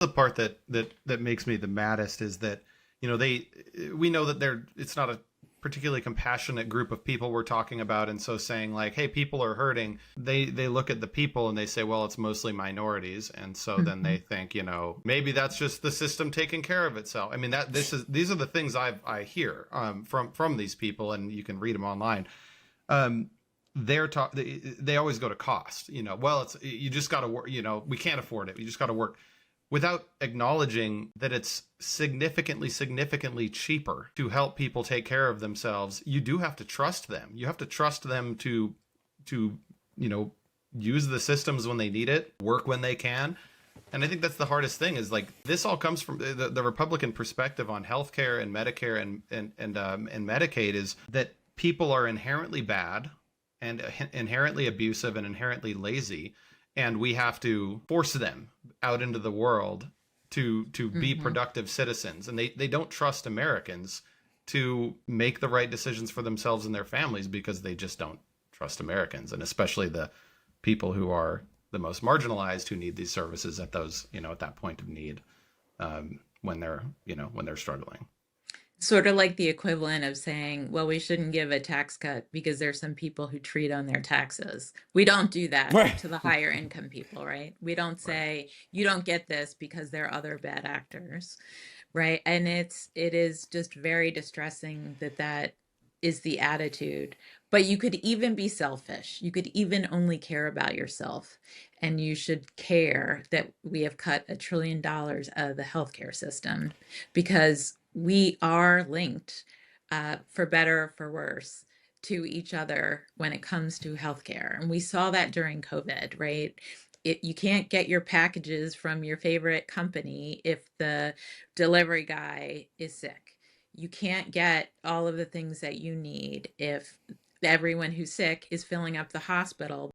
The part that makes me the maddest is that, we know that it's not a particularly compassionate group of people we're talking about, and so saying like, hey, people are hurting, they look at the people and they say, well, it's mostly minorities, and so then they Mhm. think, maybe that's just the system taking care of itself. I mean, these are the things I hear from these people, and you can read them online. um, they always go to cost. Well, it's, you just got to work. We can't afford it. You just got to work, without acknowledging that it's significantly cheaper to help people take care of themselves. You do have to trust them. You have to trust them to you know use the systems when they need it, work when they can. And I think that's the hardest thing, is like, this all comes from the Republican perspective on healthcare and Medicare and Medicaid, is that people are inherently bad and inherently abusive and inherently lazy, and we have to force them out into the world to be Mhm. productive citizens, and they don't trust Americans to make the right decisions for themselves and their families, because they just don't trust Americans, and especially the people who are the most marginalized, who need these services at those, at that point of need, when they're struggling. Sort of like the equivalent of saying, well, we shouldn't give a tax cut because there's some people who treat on their taxes. We don't do that Right. to the higher income people, right? We don't Right. say you don't get this because there are other bad actors, right? And it is just very distressing that that is the attitude. But you could even be selfish. You could even only care about yourself. And you should care that we have cut $1 trillion out of the healthcare system, because we are linked, for better or for worse, to each other when it comes to healthcare. And we saw that during COVID, right? You can't get your packages from your favorite company if the delivery guy is sick. You can't get all of the things that you need if everyone who's sick is filling up the hospital